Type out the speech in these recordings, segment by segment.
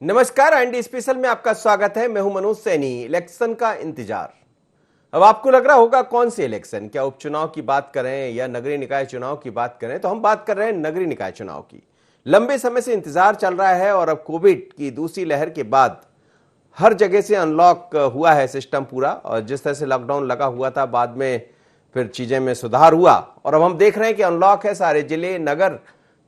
नमस्कार, ND special में आपका स्वागत है। मैं हूं मनोज सैनी। इलेक्शन का इंतजार। अब आपको लग रहा होगा कौन सी इलेक्शन, क्या उपचुनाव की बात करें या नगरीय निकाय चुनाव की बात करें, तो हम बात कर रहे हैं नगरीय निकाय चुनाव की। लंबे समय से इंतजार चल रहा है और अब कोविड की दूसरी लहर के बाद हर जगह से अनलॉक हुआ है सिस्टम पूरा, और जिस तरह से लॉकडाउन लगा हुआ था बाद में फिर चीजें में सुधार हुआ और अब हम देख रहे हैं कि अनलॉक है सारे जिले नगर।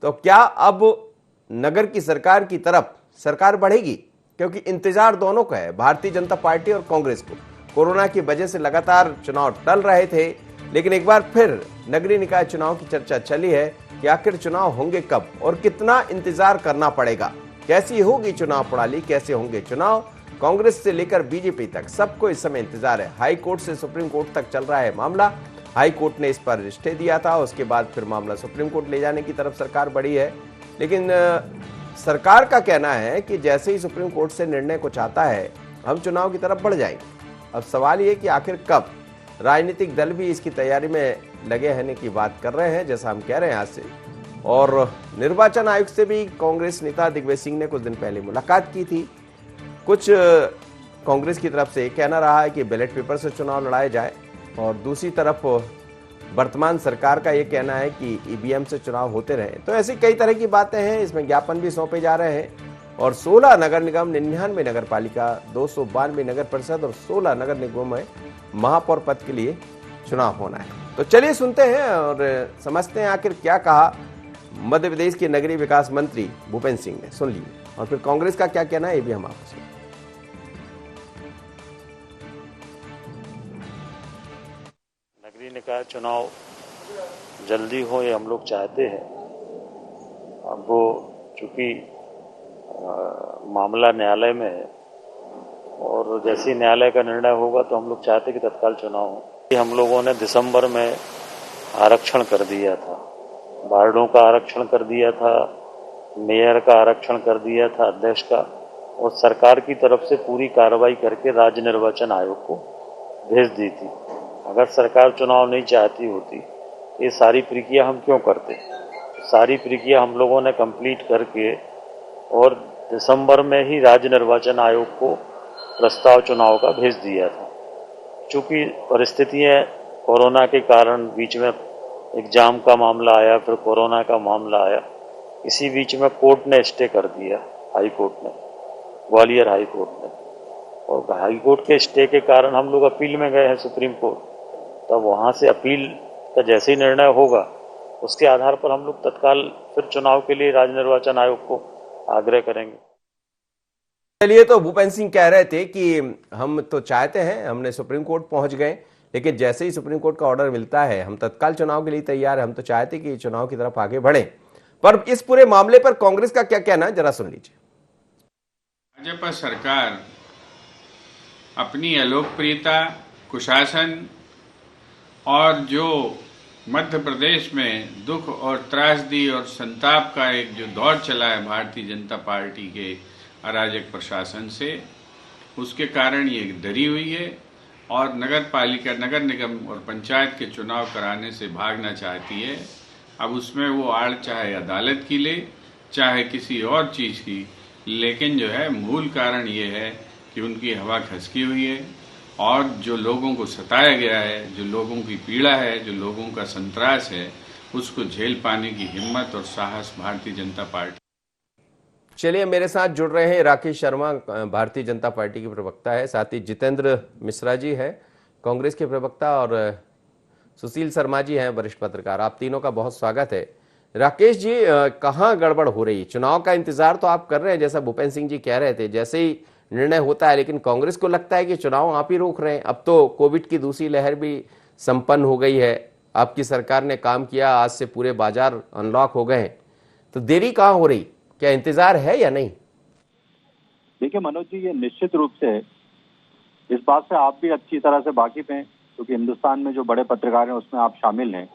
तो क्या अब नगर की सरकार की तरफ सरकार बढ़ेगी? क्योंकि इंतजार दोनों का है, भारतीय जनता पार्टी और कांग्रेस को। कोरोना की वजह से लगातार चुनाव टल रहे थे, लेकिन एक बार फिर नगरीय निकाय चुनाव की चर्चा चली है कि आखिर चुनाव होंगे कब और कितना इंतजार करना पड़ेगा, कैसी होगी चुनाव प्रणाली, कैसे होंगे चुनाव। कांग्रेस से लेकर बीजेपी तक सबको इस समय इंतजार है। हाई कोर्ट से सुप्रीम कोर्ट तक चल रहा है मामला। हाई कोर्ट ने इस पर स्टे दिया था, उसके बाद फिर मामला सुप्रीम कोर्ट ले जाने की तरफ सरकार बढ़ी है। लेकिन सरकार का कहना है कि जैसे ही सुप्रीम कोर्ट से निर्णय कुछ आता है हम चुनाव की तरफ बढ़ जाएंगे। अब सवाल ये कि आखिर कब। राजनीतिक दल भी इसकी तैयारी में लगे रहने की बात कर रहे हैं, जैसा हम कह रहे हैं आज से। और निर्वाचन आयोग से भी कांग्रेस नेता दिग्विजय सिंह ने कुछ दिन पहले मुलाकात की थी। कुछ कांग्रेस की तरफ से कहना रहा है कि बैलेट पेपर से चुनाव लड़ाया जाए, और दूसरी तरफ वर्तमान सरकार का यह कहना है कि ईवीएम से चुनाव होते रहे। तो ऐसी कई तरह की बातें हैं, इसमें ज्ञापन भी सौंपे जा रहे हैं। और 16 नगर निगम, 99 नगर पालिका, 292 नगर परिषद और 16 नगर निगमों में महापौर पद के लिए चुनाव होना है। तो चलिए सुनते हैं और समझते हैं आखिर क्या कहा मध्य प्रदेश के नगरीय विकास मंत्री भूपेंद्र सिंह ने। सुन लीजिए, और फिर कांग्रेस का क्या कहना है ये भी हम आपको सुन। नगरीय निकाय चुनाव जल्दी हो ये हम लोग चाहते हैं। अब वो चूंकि मामला न्यायालय में है और जैसे ही न्यायालय का निर्णय होगा तो हम लोग चाहते हैं कि तत्काल चुनाव हो। हम लोगों ने दिसंबर में आरक्षण कर दिया था, वार्डों का आरक्षण कर दिया था, मेयर का आरक्षण कर दिया था, अध्यक्ष का, और सरकार की तरफ से पूरी कार्रवाई करके राज्य निर्वाचन आयोग को भेज दी थी। अगर सरकार चुनाव नहीं चाहती होती ये सारी प्रक्रिया हम क्यों करते। सारी प्रक्रिया हम लोगों ने कंप्लीट करके और दिसंबर में ही राज्य निर्वाचन आयोग को प्रस्ताव चुनाव का भेज दिया था। चूंकि परिस्थितियां कोरोना के कारण बीच में एग्जाम का मामला आया, फिर कोरोना का मामला आया, इसी बीच में कोर्ट ने स्टे कर दिया, हाई कोर्ट ने, ग्वालियर हाई कोर्ट ने। और हाई कोर्ट के स्टे के कारण हम लोग अपील में गए हैं सुप्रीम कोर्ट। तब वहां से अपील का जैसे ही निर्णय होगा उसके आधार पर हम लोग तत्काल फिर चुनाव के लिए राज्य निर्वाचन आयोग को आग्रह करेंगे। चलिए, तो भूपेंद्र सिंह कह रहे थे कि हम तो चाहते हैं, हमने सुप्रीम कोर्ट पहुंच गए, लेकिन जैसे ही सुप्रीम कोर्ट का ऑर्डर मिलता है हम तत्काल चुनाव के लिए तैयार है। हम तो चाहते कि चुनाव की तरफ आगे बढ़े। पर इस पूरे मामले पर कांग्रेस का क्या कहना है, जरा सुन लीजिए। भाजपा सरकार अपनी अलोकप्रियता, कुशासन और जो मध्य प्रदेश में दुख और त्रासदी और संताप का एक जो दौर चला है भारतीय जनता पार्टी के अराजक प्रशासन से, उसके कारण ये डरी हुई है और नगर पालिका, नगर निगम और पंचायत के चुनाव कराने से भागना चाहती है। अब उसमें वो आड़ चाहे अदालत की ले, चाहे किसी और चीज़ की, लेकिन जो है मूल कारण ये है कि उनकी हवा खसकी हुई है और जो लोगों को सताया गया है, जो लोगों की पीड़ा है, जो लोगों का संतरास है, उसको झेल पाने की हिम्मत और साहस भारतीय जनता पार्टी। चलिए, मेरे साथ जुड़ रहे हैं राकेश शर्मा, भारतीय जनता पार्टी के प्रवक्ता है, साथ ही जितेंद्र मिश्रा जी है कांग्रेस के प्रवक्ता, और सुशील शर्मा जी हैं वरिष्ठ पत्रकार। आप तीनों का बहुत स्वागत है। राकेश जी, कहाँ गड़बड़ हो रही? चुनाव का इंतजार तो आप कर रहे हैं, जैसा भूपेंद्र सिंह जी कह रहे थे, जैसे ही निर्णय होता है, लेकिन कांग्रेस को लगता है कि चुनाव आप ही रोक रहे हैं। अब तो कोविड की दूसरी लहर भी संपन्न हो गई है, आपकी सरकार ने काम किया, आज से पूरे बाजार अनलॉक हो गए हैं, तो देरी कहाँ हो रही? क्या इंतजार है या नहीं? देखिए मनोज जी, ये निश्चित रूप से इस बात से आप भी अच्छी तरह से वाकिफ हैं, क्योंकि हिंदुस्तान में जो बड़े पत्रकार हैं उसमें आप शामिल हैं,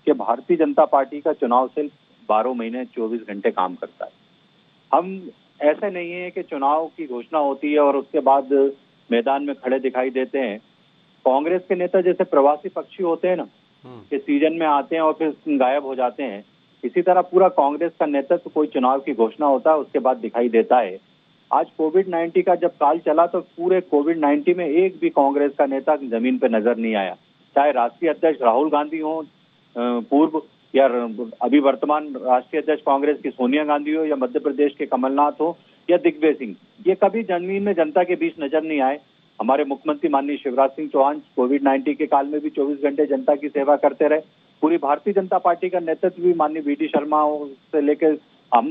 कि भारतीय जनता पार्टी का चुनाव सिर्फ 12 महीने 24 घंटे काम करता है। हम ऐसे नहीं है कि चुनाव की घोषणा होती है और उसके बाद मैदान में खड़े दिखाई देते हैं। कांग्रेस के नेता जैसे प्रवासी पक्षी होते हैं ना, कि सीजन में आते हैं और फिर गायब हो जाते हैं, इसी तरह पूरा कांग्रेस का नेतृत्व कोई चुनाव की घोषणा होता है उसके बाद दिखाई देता है। आज कोविड-19 का जब काल चला तो पूरे कोविड-19 में एक भी कांग्रेस का नेता जमीन पे नजर नहीं आया, चाहे राष्ट्रीय अध्यक्ष राहुल गांधी हो, पूर्व या अभी वर्तमान राष्ट्रीय अध्यक्ष कांग्रेस की सोनिया गांधी हो, या मध्य प्रदेश के कमलनाथ हो या दिग्विजय सिंह, ये कभी जमीन में जनता के बीच नजर नहीं आए। हमारे मुख्यमंत्री माननीय शिवराज सिंह चौहान कोविड-19 के काल में भी 24 घंटे जनता की सेवा करते रहे। पूरी भारतीय जनता पार्टी का नेतृत्व भी माननीय वी डी शर्मा से लेकर हम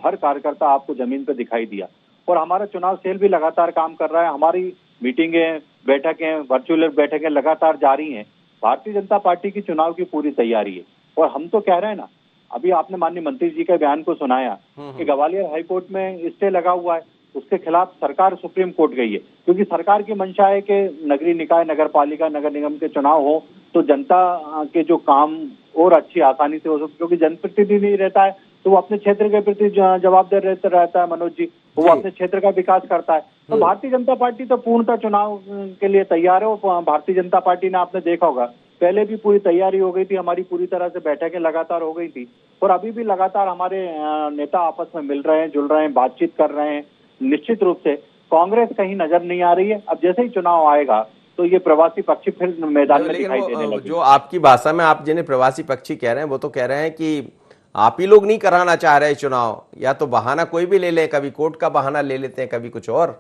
हर कार्यकर्ता आपको जमीन पर दिखाई दिया, और हमारा चुनाव सेल भी लगातार काम कर रहा है। हमारी मीटिंगें, बैठकें, वर्चुअल बैठकें लगातार जारी हैं। भारतीय जनता पार्टी की चुनाव की पूरी तैयारी है, और हम तो कह रहे हैं ना, अभी आपने माननीय मंत्री जी के बयान को सुनाया कि ग्वालियर हाईकोर्ट में स्टे लगा हुआ है, उसके खिलाफ सरकार सुप्रीम कोर्ट गई है, क्योंकि सरकार की मंशा है कि नगरीय निकाय, नगर पालिका, नगर निगम के चुनाव हो तो जनता के जो काम और अच्छी आसानी से हो सके, क्योंकि जनप्रतिनिधि नहीं रहता है तो वो अपने क्षेत्र के प्रति जवाबदेह रहता है मनोज जी, वो अपने क्षेत्र का विकास करता है। तो भारतीय जनता पार्टी तो पूर्णतः चुनाव के लिए तैयार है। और भारतीय जनता पार्टी ने, आपने देखा होगा, पहले भी पूरी तैयारी हो गई थी, हमारी पूरी तरह से बैठकें लगातार हो गई थी, और अभी भी लगातार हमारे नेता आपस में मिल रहे हैं, जुल रहे हैं, बातचीत कर रहे हैं। निश्चित रूप से कांग्रेस कहीं नजर नहीं आ रही है। अब जैसे ही चुनाव आएगा तो ये प्रवासी पक्षी फिर मैदान में दिखाई देने लगे। जो आपकी भाषा में आप जिन्हें प्रवासी पक्षी कह रहे हैं, वो तो कह रहे हैं कि आप ही लोग नहीं कराना चाह रहे चुनाव, या तो बहाना कोई भी ले ले, कभी कोर्ट का बहाना ले लेते हैं, कभी कुछ और।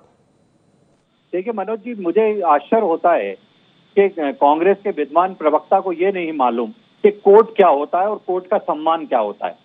देखिए मनोज जी, मुझे आश्चर्य होता है कि कांग्रेस के विद्वान प्रवक्ता को ये नहीं मालूम कि कोर्ट क्या होता है और कोर्ट का सम्मान क्या होता है।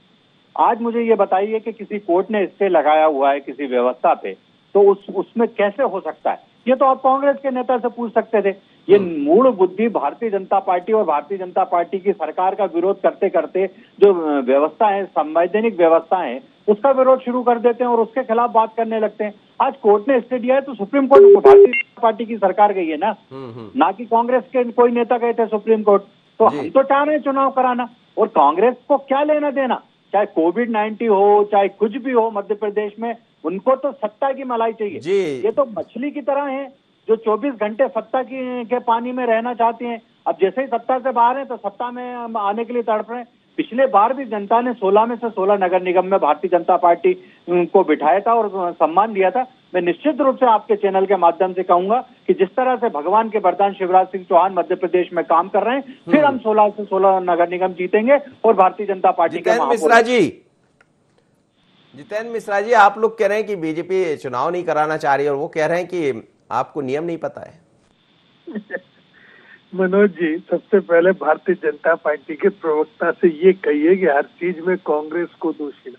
आज मुझे ये बताइए कि किसी कोर्ट ने स्टे लगाया हुआ है किसी व्यवस्था पे, तो उसमें कैसे हो सकता है? ये तो आप कांग्रेस के नेता से पूछ सकते थे। ये मूल बुद्धि भारतीय जनता पार्टी और भारतीय जनता पार्टी की सरकार का विरोध करते करते जो व्यवस्था है, संवैधानिक व्यवस्था है, उसका विरोध शुरू कर देते हैं और उसके खिलाफ बात करने लगते हैं। आज कोर्ट ने स्टे दिया है तो supreme court Bharatiya Janata party की सरकार गई है ना कि कांग्रेस के कोई नेता गए थे सुप्रीम कोर्ट। तो हम तो चाह रहे हैं चुनाव कराना, और कांग्रेस को क्या लेना देना, चाहे कोविड-19 हो, चाहे कुछ भी हो मध्य प्रदेश में, उनको तो सत्ता की मलाई चाहिए। ये तो मछली की तरह है जो 24 घंटे सत्ता के पानी में रहना चाहते हैं। अब जैसे ही सत्ता से बाहर है तो सत्ता में आने के लिए तड़प रहे हैं। पिछले बार भी जनता ने 16 में से 16 नगर निगम में भारतीय जनता पार्टी को बिठाया था और सम्मान दिया था। मैं निश्चित रूप से आपके चैनल के माध्यम से कहूंगा कि जिस तरह से भगवान के वरदान शिवराज सिंह चौहान मध्य प्रदेश में काम कर रहे हैं, फिर हम 16 से 16 नगर निगम जीतेंगे और भारतीय जनता पार्टी के जितेंद्र मिश्रा जी, आप लोग कह रहे हैं कि बीजेपी चुनाव नहीं कराना चाह रही, और वो कह रहे हैं कि आपको नियम नहीं पता है। मनोज जी, सबसे पहले भारतीय जनता पार्टी के प्रवक्ता से ये कहिए कि हर चीज में कांग्रेस को दोषी ना,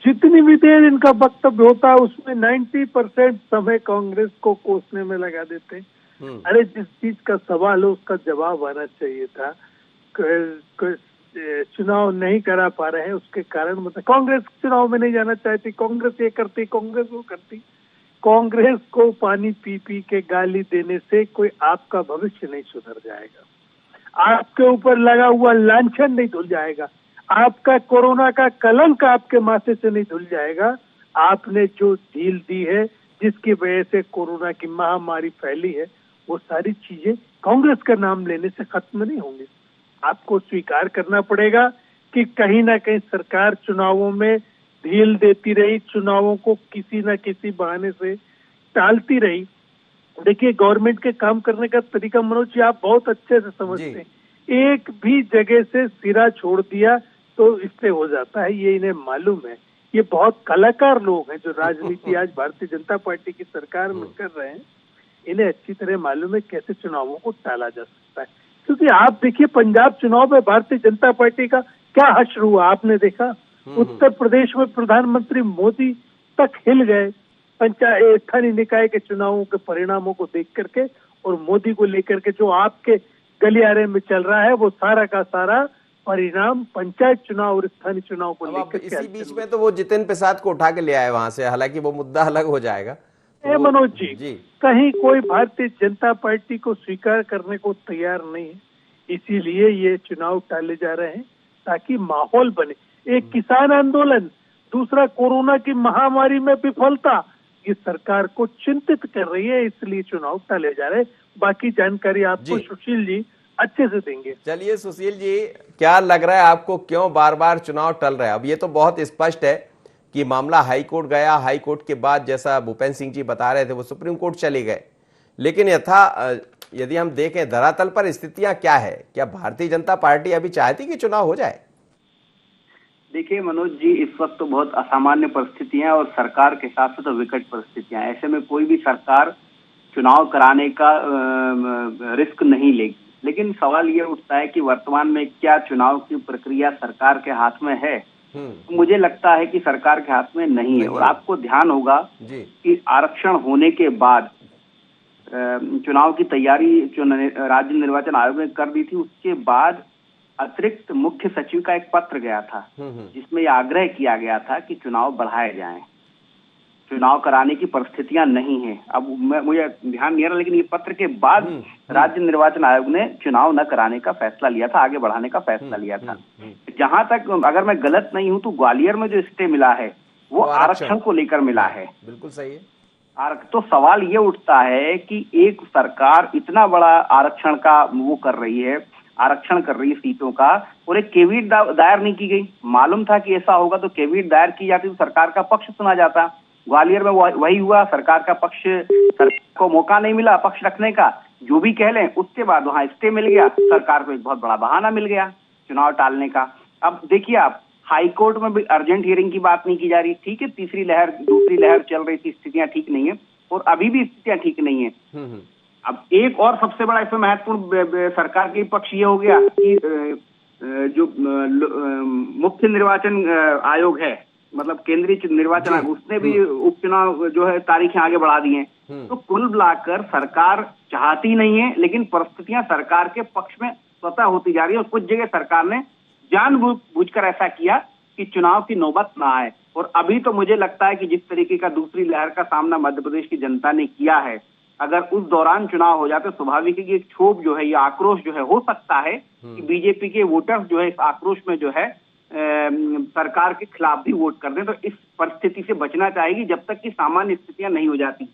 जितनी भी देर इनका वक्तव्य होता है उसमें 90% समय कांग्रेस को कोसने में लगा देते हैं। अरे जिस चीज का सवाल हो उसका जवाब आना चाहिए था। चुनाव नहीं करा पा रहे हैं उसके कारण मतलब कांग्रेस चुनाव में नहीं जाना चाहती, कांग्रेस ये करती, कांग्रेस वो करती। कांग्रेस को पानी पी पी के गाली देने से कोई आपका भविष्य नहीं सुधर जाएगा, आपके ऊपर लगा हुआ लांछन नहीं धुल जाएगा, आपका कोरोना का कलंक आपके माथे से नहीं धुल जाएगा। आपने जो ढील दी है जिसकी वजह से कोरोना की महामारी फैली है, वो सारी चीजें कांग्रेस का नाम लेने से खत्म नहीं होंगी। आपको स्वीकार करना पड़ेगा कि कहीं ना कहीं सरकार चुनावों में ढील देती रही, चुनावों को किसी न किसी बहाने से टालती रही। देखिए, गवर्नमेंट के काम करने का तरीका मनोज जी आप बहुत अच्छे से समझते हैं। एक भी जगह से सिरा छोड़ दिया तो इससे हो जाता है, ये इन्हें मालूम है। ये बहुत कलाकार लोग हैं जो राजनीति आज भारतीय जनता पार्टी की सरकार में कर रहे हैं। इन्हें अच्छी तरह मालूम है कैसे चुनावों को टाला जा सकता है। क्योंकि आप देखिए, पंजाब चुनाव में भारतीय जनता पार्टी का क्या हश्र हुआ आपने देखा। उत्तर प्रदेश में प्रधानमंत्री मोदी तक हिल गए पंचायत स्थानीय निकाय के चुनावों के परिणामों को देख करके, और मोदी को लेकर के जो आपके गलियारे में चल रहा है वो सारा का सारा परिणाम पंचायत चुनाव और स्थानीय चुनाव को लेकर। इसी बीच में तो वो जितिन प्रसाद को उठा के ले आए वहां से, हालांकि वो मुद्दा अलग हो जाएगा। मनोज जी, कहीं कोई भारतीय जनता पार्टी को स्वीकार करने को तैयार नहीं है, इसीलिए ये चुनाव टाले जा रहे हैं ताकि माहौल बने। एक किसान आंदोलन, दूसरा कोरोना की महामारी में विफलता, ये सरकार को चिंतित कर रही है, इसलिए चुनाव टाले जा रहे हैं। बाकी जानकारी आपको सुशील जी अच्छे से देंगे। चलिए सुशील जी, क्या लग रहा है आपको, क्यों बार बार चुनाव टल रहा है? अब ये तो बहुत स्पष्ट है कि मामला हाई कोर्ट गया, हाई कोर्ट के बाद जैसा भूपेंद्र सिंह जी बता रहे थे वो सुप्रीम कोर्ट चले गए। लेकिन यदि हम देखें धरातल पर स्थितियां क्या है, क्या भारतीय जनता पार्टी अभी चाहती कि चुनाव हो जाए? देखिए मनोज जी, इस वक्त तो बहुत असामान्य परिस्थितियां और सरकार के हिसाब से तो विकट परिस्थितियां, ऐसे में कोई भी सरकार चुनाव कराने का रिस्क नहीं लेगी। लेकिन सवाल ये उठता है कि वर्तमान में क्या चुनाव की प्रक्रिया सरकार के हाथ में है? तो मुझे लगता है कि सरकार के हाथ में नहीं है। और आपको ध्यान होगा कि आरक्षण होने के बाद चुनाव की तैयारी जो राज्य निर्वाचन आयोग ने कर दी थी, उसके बाद अतिरिक्त मुख्य सचिव का एक पत्र गया था जिसमें यह आग्रह किया गया था कि चुनाव बढ़ाए जाएं, चुनाव कराने की परिस्थितियां नहीं है। अब मुझे ध्यान नहीं आ रहा, लेकिन ये पत्र के बाद राज्य निर्वाचन आयोग ने चुनाव न कराने का फैसला लिया था, आगे बढ़ाने का फैसला लिया था। जहां तक अगर मैं गलत नहीं हूं तो ग्वालियर में जो स्टे मिला है वो आरक्षण को लेकर मिला है। बिल्कुल सही है। तो सवाल ये उठता है कि एक सरकार इतना बड़ा आरक्षण का वो कर रही है, आरक्षण कर रही है सीटों का, और एक केवीट दायर नहीं की गई। मालूम था कि ऐसा होगा तो केवीट दायर की जाती तो सरकार का पक्ष सुना जाता। ग्वालियर में वही हुआ, सरकार का पक्ष, सरकार को मौका नहीं मिला पक्ष रखने का, जो भी कह लें। उसके बाद वहां स्टे मिल गया, सरकार को एक बहुत बड़ा बहाना मिल गया चुनाव टालने का। अब देखिए आप, हाई कोर्ट में भी अर्जेंट हियरिंग की बात नहीं की जा रही। ठीक है, तीसरी लहर दूसरी लहर चल रही थी, स्थितियां ठीक नहीं है और अभी भी स्थितियां ठीक नहीं है। अब एक और सबसे बड़ा इसमें महत्वपूर्ण सरकार के पक्ष ये हो गया कि जो मुख्य निर्वाचन आयोग है, मतलब केंद्रीय निर्वाचन आयोग, उसने भी उपचुनाव जो है तारीखें आगे बढ़ा दी हैं। तो कुल मिलाकर सरकार चाहती नहीं है, लेकिन परिस्थितियां सरकार के पक्ष में स्वतः होती जा रही है और कुछ जगह सरकार ने जानबूझकर ऐसा किया कि चुनाव की नौबत ना आए। और अभी तो मुझे लगता है कि जिस तरीके का दूसरी लहर का सामना मध्य प्रदेश की जनता ने किया है, अगर उस दौरान चुनाव हो जाते, स्वाभाविक है कि एक क्षोभ जो है, ये आक्रोश जो है, हो सकता है कि बीजेपी के वोटर्स जो है इस आक्रोश में जो है सरकार के खिलाफ भी वोट कर दें। तो इस परिस्थिति से बचना चाहेगी जब तक कि सामान्य स्थितियां नहीं हो जाती।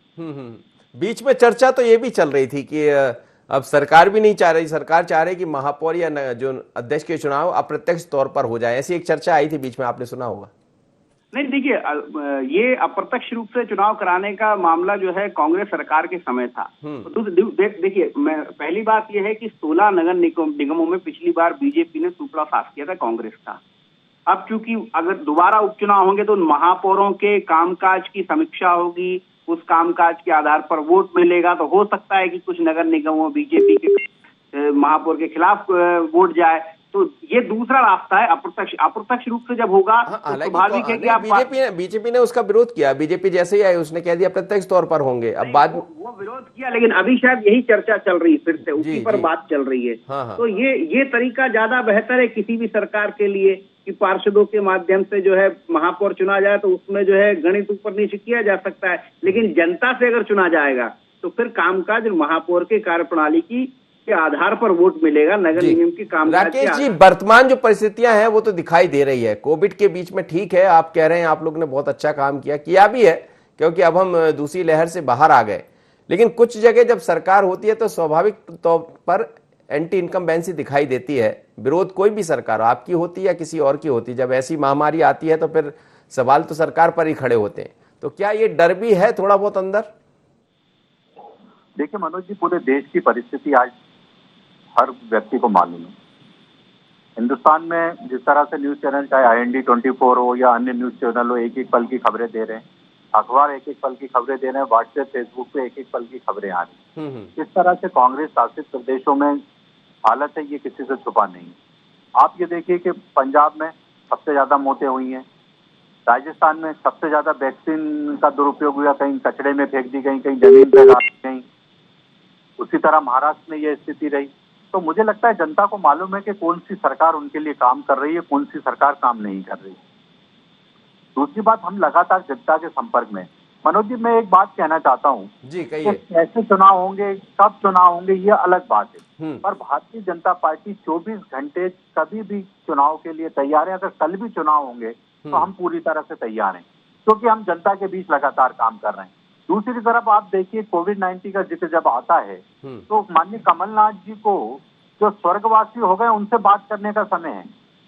बीच में चर्चा तो ये भी चल रही थी कि अब सरकार भी नहीं चाह रही, सरकार चाह रही कि महापौर या जो अध्यक्ष के चुनाव अप्रत्यक्ष तौर पर हो जाए, ऐसी एक चर्चा आई थी बीच में, आपने सुना होगा। नहीं देखिए, ये अप्रत्यक्ष रूप से चुनाव कराने का मामला जो है कांग्रेस सरकार के समय था। तो देखिए, मैं पहली बात यह है कि 16 नगर निगमों में पिछली बार बीजेपी ने सुपड़ा साफ किया था कांग्रेस का। अब चूंकि अगर दोबारा उपचुनाव होंगे तो महापौरों के कामकाज की समीक्षा होगी, उस कामकाज के आधार पर वोट मिलेगा। तो हो सकता है कि कुछ नगर निगमों बीजेपी के महापौर के खिलाफ वोट जाए। तो ये दूसरा रास्ता है, अप्रत्यक्ष रूप से जब होगा तो स्वाभाविक है कि आप बीजेपी ने उसका विरोध किया। बीजेपी जैसे ही आई उसने कह दिया प्रत्यक्ष तौर पर होंगे। अब बाद वो विरोध किया, लेकिन अभी शायद यही चर्चा चल रही है, फिर से उसी पर बात चल रही है। तो ये तरीका ज्यादा बेहतर है किसी भी सरकार के लिए कि पार्षदों के माध्यम से जो है महापौर चुना जाए, तो उसमें जो है गणित ऊपर नीचे किया जा सकता है। लेकिन जनता से अगर चुना जाएगा तो फिर कामकाज महापौर के कार्यप्रणाली के आधार पर वोट मिलेगा, नगर निगम की कामकाज। राकेश जी, वर्तमान जो परिस्थितियां हैं वो तो दिखाई दे रही है। कोविड के बीच में ठीक है, आप कह रहे हैं आप लोग ने बहुत अच्छा काम किया भी है, क्योंकि अब हम दूसरी लहर से बाहर आ गए। लेकिन कुछ जगह जब सरकार होती है तो स्वाभाविक तौर पर एंटी इनकम्बेंसी दिखाई देती है। विरोध कोई भी सरकार, आपकी होती है या किसी और की होती, जब ऐसी महामारी आती है तो फिर सवाल तो सरकार पर ही खड़े होते हैं। तो क्या ये डर भी है थोड़ा बहुत अंदर? देखिए मनोज जी, पूरे देश की परिस्थिति आज हर व्यक्ति को मालूम है। हिंदुस्तान में जिस तरह से न्यूज चैनल, चाहे IND 24 हो या अन्य न्यूज चैनल हो, एक एक पल की खबरें दे रहे हैं, अखबार एक एक पल की खबरें दे रहे हैं, व्हाट्सएप फेसबुक पे एक एक पल की खबरें आ रही हैं। इस तरह से कांग्रेस शासित प्रदेशों में हालत है, ये किसी से छुपा नहीं। आप ये देखिए कि पंजाब में सबसे ज्यादा मौतें हुई हैं, राजस्थान में सबसे ज्यादा वैक्सीन का दुरुपयोग हुआ, कहीं कचड़े में फेंक दी गई, कहीं जमीन पे गाड़ दी गई। उसी तरह महाराष्ट्र में यह स्थिति रही। तो मुझे लगता है जनता को मालूम है कि कौन सी सरकार उनके लिए काम कर रही है, कौन सी सरकार काम नहीं कर रही। दूसरी बात, हम लगातार जनता के संपर्क में। मनोज जी, मैं एक बात कहना चाहता हूँ जी, कहिए। कैसे चुनाव होंगे, कब चुनाव होंगे, ये अलग बात है, पर भारतीय जनता पार्टी 24 घंटे कभी भी चुनाव के लिए तैयार है। अगर कल भी चुनाव होंगे तो हम पूरी तरह से तैयार हैं, क्योंकि हम जनता के बीच लगातार काम कर रहे हैं। दूसरी तरफ आप देखिए, कोविड-19 का जिक्र जब आता है तो माननीय कमलनाथ जी को जो स्वर्गवासी हो गए उनसे बात करने का समय है,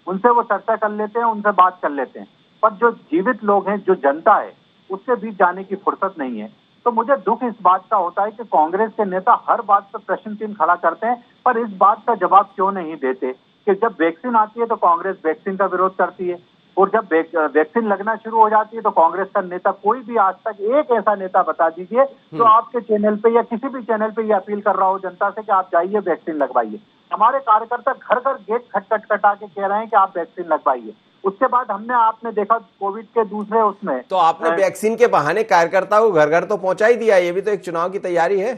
उनसे वो चर्चा कर लेते हैं, उनसे बात कर लेते हैं। पर जो जीवित लोग हैं, जो जनता है, उसके बीच जाने की फुर्सत नहीं है। तो मुझे दुख इस बात का होता है कि कांग्रेस के नेता हर बात पर प्रश्न चिन्ह खड़ा करते हैं, पर इस बात का जवाब क्यों नहीं देते कि जब वैक्सीन आती है तो कांग्रेस वैक्सीन का विरोध करती है, और जब वैक्सीन लगना शुरू हो जाती है तो कांग्रेस का नेता, कोई भी आज तक एक ऐसा नेता बता दीजिए जो आपके चैनल पे या किसी भी चैनल पे ये अपील कर रहा हो जनता से कि आप जाइए वैक्सीन लगवाइए। हमारे कार्यकर्ता घर घर गेट खटखटा के कह रहे हैं कि आप वैक्सीन लगवाइए। उसके बाद आपने देखा कोविड के दूसरे उसमें, तो आपने वैक्सीन के बहाने कार्यकर्ता को घर घर तो पहुंचा ही दिया, ये भी तो एक चुनाव की तैयारी है।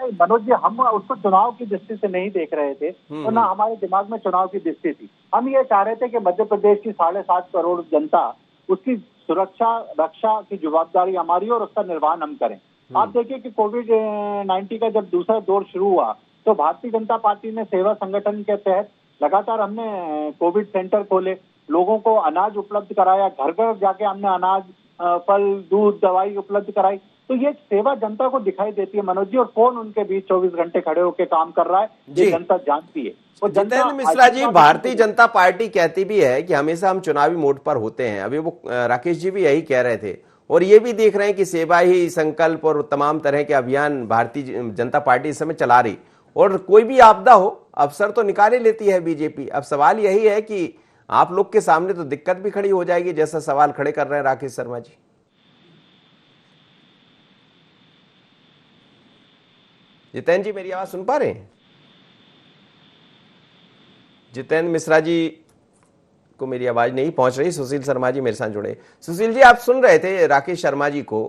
नहीं मनोज जी, हम उसको चुनाव की दृष्टि से नहीं देख रहे थे, तो ना हमारे दिमाग में चुनाव की दृष्टि थी। हम ये चाह रहे थे कि मध्य प्रदेश की 7.5 करोड़ जनता, उसकी सुरक्षा रक्षा की जवाबदारी हमारी और उसका निर्वहन हम करें। आप देखिए कि कोविड-19 का जब दूसरा दौर शुरू हुआ तो भारतीय जनता पार्टी ने सेवा संगठन के तहत लगातार हमने कोविड सेंटर खोले, लोगों को अनाज उपलब्ध कराया, घर घर जाके हमने अनाज, फल, दूध, दवाई उपलब्ध कराई। तो ये सेवा जनता को दिखाई देती है मनोज जी, और कौन उनके बीच 24 घंटे खड़े होकर काम कर रहा है ये जनता जानती है। और जितेंद्र मिश्रा जी, भारतीय जनता पार्टी कहती भी है कि हमेशा हम चुनावी मोड पर होते हैं। अभी वो राकेश जी भी यही कह रहे थे, और ये भी देख रहे हैं कि सेवा ही संकल्प और तमाम तरह के अभियान भारतीय जनता पार्टी इस समय चला रही, और कोई भी आपदा हो अवसर तो निकाले लेती है बीजेपी। अब सवाल यही है कि आप लोग के सामने तो दिक्कत भी खड़ी हो जाएगी, जैसा सवाल खड़े कर रहे हैं राकेश शर्मा जी। जितेंद्र जी, मेरी आवाज सुन पा रहे हैं? जितेंद्र मिश्रा जी को मेरी आवाज नहीं पहुंच रही। सुशील शर्मा जी मेरे साथ जुड़े। सुशील जी, आप सुन रहे थे राकेश शर्मा जी को,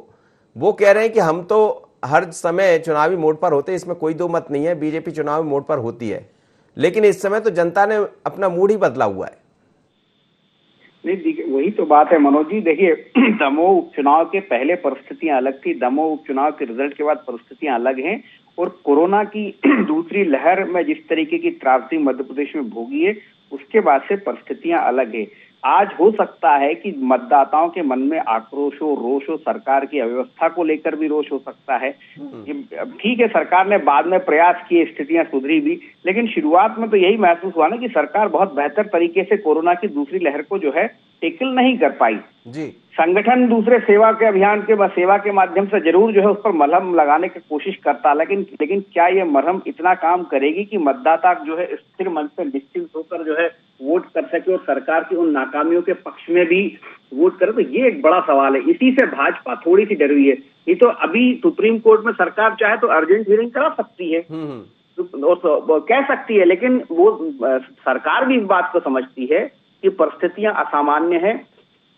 वो कह रहे हैं कि हम तो हर समय चुनावी मोड पर होते हैं, इसमें कोई दो मत नहीं है, बीजेपी चुनावी मोड पर होती है, लेकिन इस समय तो जनता ने अपना मूड ही बदला हुआ है। नहीं, वही तो बात है मनोज जी। देखिए, दमोह उपचुनाव के पहले परिस्थितियां अलग थी, दमोह उपचुनाव के रिजल्ट के बाद परिस्थितियां अलग हैं, और कोरोना की दूसरी लहर में जिस तरीके की त्रासदी मध्य प्रदेश में भोगी है, उसके बाद से परिस्थितियां अलग है। आज हो सकता है कि मतदाताओं के मन में आक्रोश हो, रोष हो, सरकार की अव्यवस्था को लेकर भी रोष हो सकता है। ठीक है, सरकार ने बाद में प्रयास किए, स्थितियां सुधरी भी, लेकिन शुरुआत में तो यही महसूस हुआ ना कि सरकार बहुत बेहतर तरीके से कोरोना की दूसरी लहर को जो है टैकल नहीं कर पाई जी। संगठन दूसरे सेवा के अभियान के सेवा के माध्यम से जरूर जो है उस पर मलहम लगाने की कोशिश करता, लेकिन क्या ये मरहम इतना काम करेगी कि मतदाता जो है स्थिर मन से निश्चिंत होकर जो है वोट कर सके और सरकार की उन नाकामियों के पक्ष में भी वोट करे? तो ये एक बड़ा सवाल है। इसी से भाजपा थोड़ी सी डरी है। ये तो अभी सुप्रीम कोर्ट में सरकार चाहे तो अर्जेंट हियरिंग करा सकती है और कह सकती है, लेकिन वो सरकार भी इस बात को समझती है कि परिस्थितियां असामान्य हैं।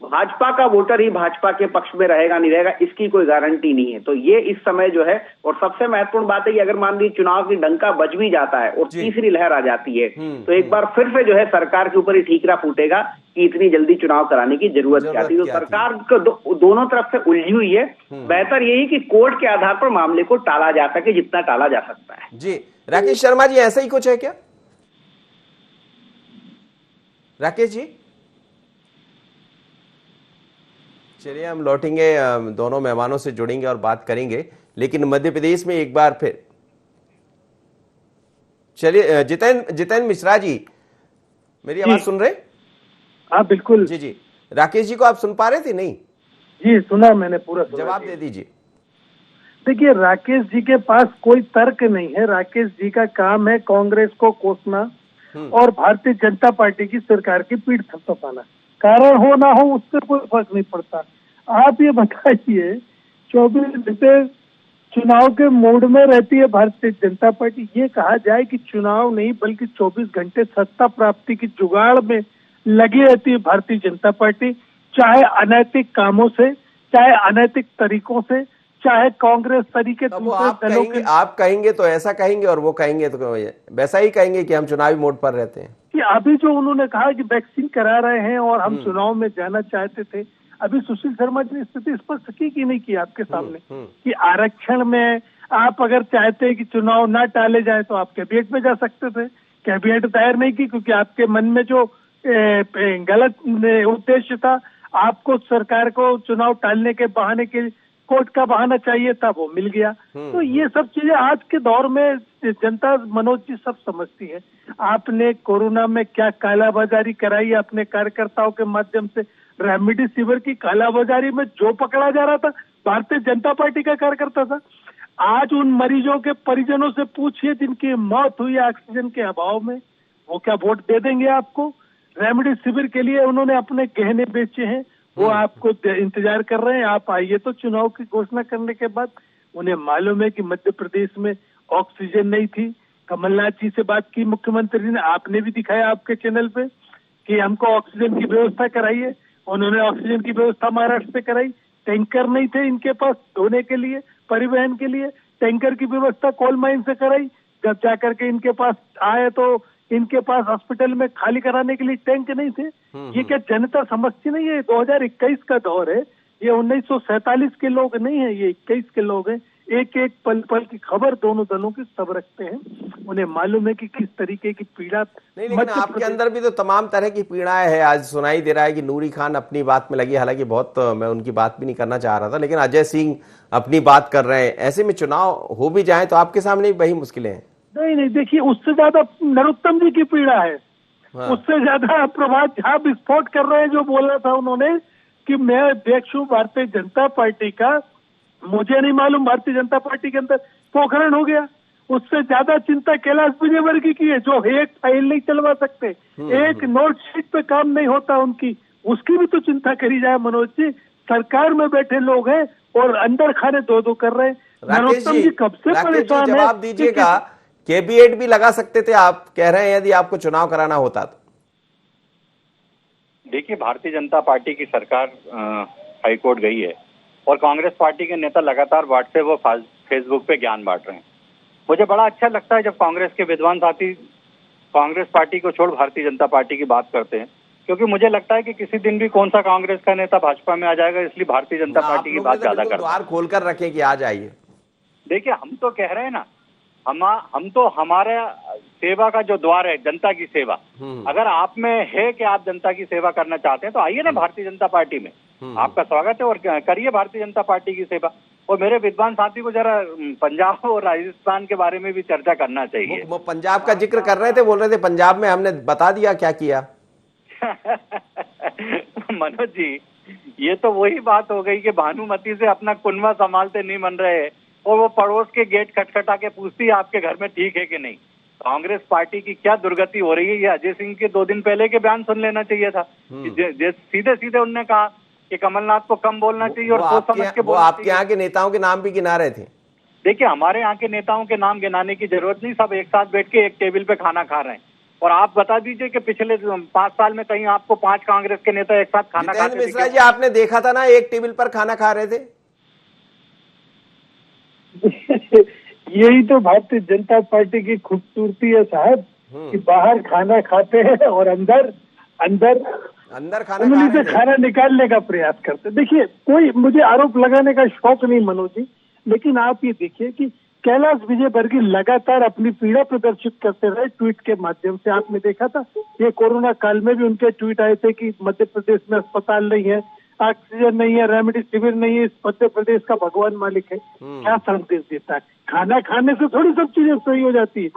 भाजपा का वोटर ही भाजपा के पक्ष में रहेगा नहीं रहेगा इसकी कोई गारंटी नहीं है। तो ये इस समय जो है, और सबसे महत्वपूर्ण बात है कि अगर मान लीजिए चुनाव की डंका बज भी जाता है और तीसरी लहर आ जाती है तो एक बार फिर से जो है सरकार के ऊपर ही ठीकरा फूटेगा कि इतनी जल्दी चुनाव कराने की जरूरत क्या थी। तो सरकार को दोनों तरफ से उलझी हुई है। बेहतर यही कि कोर्ट के आधार पर मामले को टाला जा सके जितना टाला जा सकता है। जी राकेश शर्मा जी, ऐसा ही कुछ है क्या? राकेश जी, चलिए हम लौटेंगे, दोनों मेहमानों से जुड़ेंगे और बात करेंगे, लेकिन मध्य प्रदेश में एक बार फिर चलिए जितेंद्र मिश्रा जी, मेरी आवाज सुन रहे? हाँ बिल्कुल। जी जी, राकेश जी को आप सुन पा रहे थे? नहीं जी सुना मैंने, पूरा सुना। जवाब दे दीजिए। देखिए, राकेश जी के पास कोई तर्क नहीं है। राकेश जी का काम है कांग्रेस को कोसना और भारतीय जनता पार्टी की सरकार की पीठ थपथपाना। कारण हो ना हो उससे कोई फर्क नहीं पड़ता। आप ये बताइए, 24 घंटे चुनाव के मोड में रहती है भारतीय जनता पार्टी। ये कहा जाए कि चुनाव नहीं बल्कि 24 घंटे सत्ता प्राप्ति की जुगाड़ में लगी रहती है भारतीय जनता पार्टी, चाहे अनैतिक कामों से, चाहे अनैतिक तरीकों से, चाहे कांग्रेस तरीके दूसरे दलों के। आप कहेंगे तो ऐसा कहेंगे और वो कहेंगे तो वैसा ही कहेंगे कि हम चुनावी मोड पर रहते हैं। कि अभी जो उन्होंने कहा कि वैक्सीन करा रहे हैं और हम चुनाव में जाना चाहते थे, अभी सुशील शर्मा जी ने स्थिति स्पष्ट की नहीं की आपके सामने कि आरक्षण में आप अगर चाहते हैं कि चुनाव ना टाले जाए तो आप कैबिनेट में जा सकते थे। कैबिनेट दायर नहीं की क्योंकि आपके मन में जो गलत उद्देश्य था, आपको सरकार को चुनाव टालने के बहाने के कोर्ट का बहाना चाहिए था, वो मिल गया। तो ये सब चीजें आज के दौर में जनता, मनोज जी, सब समझती है। आपने कोरोना में क्या कालाबाजारी कराई अपने कार्यकर्ताओं के माध्यम से, रेमडेसिविर की कालाबाजारी में जो पकड़ा जा रहा था भारतीय जनता पार्टी का कार्यकर्ता था। आज उन मरीजों के परिजनों से पूछिए जिनकी मौत हुई ऑक्सीजन के अभाव में, वो क्या वोट दे देंगे आपको? रेमडेसिविर के लिए उन्होंने अपने गहने बेचे हैं, वो आपको इंतजार कर रहे हैं। आप आइए तो चुनाव की घोषणा करने के बाद उन्हें मालूम है कि मध्य प्रदेश में ऑक्सीजन नहीं थी। कमलनाथ जी से बात की मुख्यमंत्री ने, आपने भी दिखाया आपके चैनल पे कि हमको ऑक्सीजन की व्यवस्था कराइए। उन्होंने ऑक्सीजन की व्यवस्था महाराष्ट्र से कराई। टैंकर नहीं थे इनके पास धोने के लिए, परिवहन के लिए, टैंकर की व्यवस्था कोल माइन से कराई। जब जाकर के इनके पास आए तो इनके पास हॉस्पिटल में खाली कराने के लिए टैंक नहीं थे। ये क्या जनता समझती नहीं है? 2021 का दौर है, ये 1947 के लोग नहीं है, ये 21 के लोग हैं। एक एक पल पल की खबर दोनों दलों की सब रखते हैं। उन्हें मालूम है कि किस तरीके की पीड़ा नहीं, लेकिन आपके अंदर भी तो तमाम तरह की पीड़ाएं है। आज सुनाई दे रहा है कि नूरी खान अपनी बात में लगी, हालांकि बहुत मैं उनकी बात भी नहीं करना चाह रहा था, लेकिन अजय सिंह अपनी बात कर रहे हैं। ऐसे में चुनाव हो भी जाए तो आपके सामने भी वही मुश्किलें हैं। नहीं, देखिए उससे ज्यादा नरोत्तम जी की पीड़ा है। हाँ। उससे ज्यादा प्रभात झा विस्फोट कर रहे हैं। जो बोला था उन्होंने कि मैं अध्यक्ष हूँ भारतीय जनता पार्टी का, मुझे नहीं मालूम भारतीय जनता पार्टी के अंदर पोखरण हो गया। उससे ज्यादा चिंता कैलाश विजयवर्गीय की है, जो एक फाइल नहीं चलवा सकते, एक नोट शीट पे काम नहीं होता उनकी, उसकी भी तो चिंता करी जाए। मनोज जी, सरकार में बैठे लोग हैं और अंदर खाने दो कर रहे हैं। नरोत्तम जी कब से परेशान है? जवाब दीजिएगा, कैबिनेट भी लगा सकते थे आप कह रहे हैं, यदि आपको चुनाव कराना होता तो। देखिए, भारतीय जनता पार्टी की सरकार हाईकोर्ट गई है और कांग्रेस पार्टी के नेता लगातार व्हाट्सएप और फेसबुक पे ज्ञान बांट रहे हैं। मुझे बड़ा अच्छा लगता है जब कांग्रेस के विद्वान साथी कांग्रेस पार्टी को छोड़ भारतीय जनता पार्टी की बात करते हैं, क्योंकि मुझे लगता है कि किसी दिन भी कौन सा कांग्रेस का नेता भाजपा में आ जाएगा, इसलिए भारतीय जनता पार्टी की बात ज्यादा करते हैं। द्वार खोलकर रखें कि आ जाइए। देखिए, हम तो कह रहे हैं ना, हम तो हमारे सेवा का जो द्वार है, जनता की सेवा, अगर आप में है कि आप जनता की सेवा करना चाहते हैं तो आइए ना भारतीय जनता पार्टी में, आपका स्वागत है और करिए भारतीय जनता पार्टी की सेवा। और मेरे विद्वान साथी को जरा पंजाब और राजस्थान के बारे में भी चर्चा करना चाहिए। वो पंजाब का जिक्र कर रहे थे, बोल रहे थे पंजाब में हमने बता दिया क्या किया। मनोज जी, ये तो वही बात हो गई कि भानुमति से अपना कुनवा संभालते नहीं बन रहे और वो पड़ोस के गेट खटखटा के पूछती है आपके घर में ठीक है कि नहीं। कांग्रेस पार्टी की क्या दुर्गति हो रही है, ये अजय सिंह के 2 दिन पहले के बयान सुन लेना चाहिए था। सीधे सीधे उन्होंने कहा कि कमलनाथ को कम बोलना चाहिए और सोच समझ के बोलना चाहिए। आपके यहाँ के नेताओं के नाम भी गिना रहे थे। देखिए, हमारे यहाँ के नेताओं के नाम गिनाने की जरूरत नहीं, सब एक साथ बैठ के एक टेबल पे खाना खा रहे हैं। और आप बता दीजिए कि पिछले 5 साल में कहीं आपको 5 कांग्रेस के नेता एक साथ खाना खाते थे? मिश्रा जी, आपने देखा था ना एक टेबल पर खाना खा रहे थे। यही तो भारतीय जनता पार्टी की खूबसूरती है साहब, कि बाहर खाना खाते हैं और अंदर खाना उंगली से खाना निकालने का प्रयास करते। देखिए, कोई मुझे आरोप लगाने का शौक नहीं मनोज जी, लेकिन आप ये देखिए कि कैलाश विजयवर्गीय लगातार अपनी पीड़ा प्रदर्शित करते रहे ट्वीट के माध्यम से। आपने देखा था ये कोरोना काल में भी उनके ट्वीट आए थे कि मध्य प्रदेश में अस्पताल नहीं है, ऑक्सीजन नहीं है, रेमडेसिविर नहीं है, इस मध्य प्रदेश का भगवान मालिक है। क्या संदेश देता है? खाना खाने से थोड़ी सब चीजें सही हो जाती है।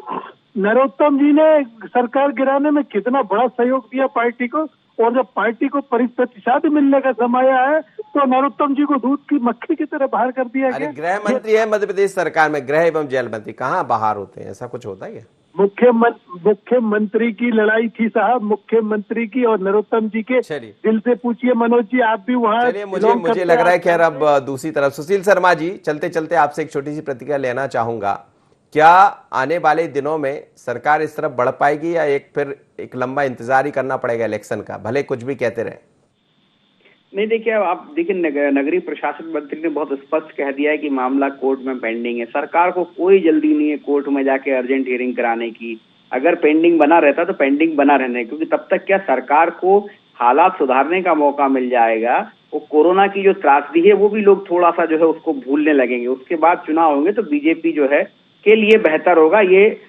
नरोत्तम जी ने सरकार गिराने में कितना बड़ा सहयोग दिया पार्टी को, और जब पार्टी को प्रतिशत मिलने का समय आया है तो नरोत्तम जी को दूध की मक्खी की तरह बाहर कर दिया गया। गृह मंत्री है मध्य प्रदेश सरकार में, गृह एवं जेल मंत्री, कहाँ बाहर होते हैं? ऐसा कुछ होता है क्या? मुख्यमंत्री की लड़ाई थी साहब, मुख्यमंत्री की और नरोत्तम जी के दिल से पूछिए मनोज जी, आप भी वहाँ। चलिए, मुझे लग रहा है खैर अब दूसरी तरफ सुशील शर्मा जी, चलते चलते आपसे एक छोटी सी प्रतिक्रिया लेना चाहूंगा। क्या आने वाले दिनों में सरकार इस तरफ बढ़ पाएगी या फिर एक लंबा इंतजार ही करना पड़ेगा इलेक्शन का, भले कुछ भी कहते रहे? नहीं, देखिए, अब आप देखिए, नगरीय प्रशासन मंत्री ने बहुत स्पष्ट कह दिया है कि मामला कोर्ट में पेंडिंग है। सरकार को कोई जल्दी नहीं है कोर्ट में जाके अर्जेंट हियरिंग कराने की। अगर पेंडिंग बना रहता तो पेंडिंग बना रहने, क्योंकि तब तक क्या सरकार को हालात सुधारने का मौका मिल जाएगा। वो कोरोना की जो त्रासदी है वो भी लोग थोड़ा सा जो है उसको भूलने लगेंगे। उसके बाद चुनाव होंगे तो बीजेपी जो है के लिए बेहतर होगा, ये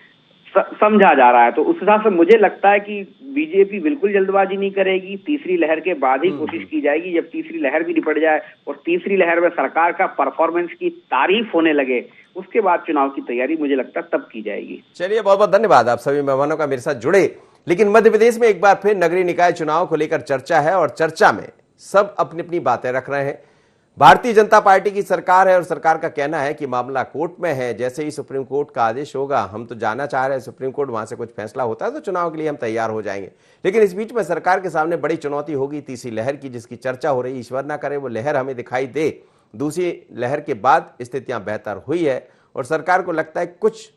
समझा जा रहा है। तो उस हिसाब से मुझे लगता है कि बीजेपी बिल्कुल जल्दबाजी नहीं करेगी। तीसरी लहर के बाद ही कोशिश की जाएगी। जब तीसरी लहर भी निपट जाए और तीसरी लहर में सरकार का परफॉर्मेंस की तारीफ होने लगे, उसके बाद चुनाव की तैयारी मुझे लगता है तब की जाएगी। चलिए, बहुत बहुत धन्यवाद आप सभी मेहमानों का मेरे साथ जुड़े। लेकिन मध्य प्रदेश में एक बार फिर नगरीय निकाय चुनाव को लेकर चर्चा है और चर्चा में सब अपनी अपनी बातें रख रहे हैं। भारतीय जनता पार्टी की सरकार है और सरकार का कहना है कि मामला कोर्ट में है, जैसे ही सुप्रीम कोर्ट का आदेश होगा, हम तो जाना चाह रहे हैं सुप्रीम कोर्ट, वहां से कुछ फैसला होता है तो चुनाव के लिए हम तैयार हो जाएंगे। लेकिन इस बीच में सरकार के सामने बड़ी चुनौती होगी तीसरी लहर की, जिसकी चर्चा हो रही, ईश्वर ना करे वो लहर हमें दिखाई दे। दूसरी लहर के बाद स्थितियां बेहतर हुई है और सरकार को लगता है कुछ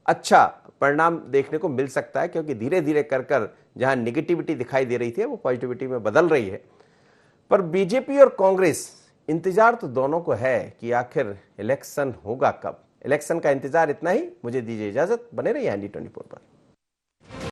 अच्छा परिणाम देखने को मिल सकता है, क्योंकि धीरे धीरे कर जहां निगेटिविटी दिखाई दे रही थी वो पॉजिटिविटी में बदल रही है। पर बीजेपी और कांग्रेस, इंतजार तो दोनों को है कि आखिर इलेक्शन होगा कब। इलेक्शन का इंतजार इतना ही। मुझे दीजिए इजाजत, बने रहिए ND24 पर।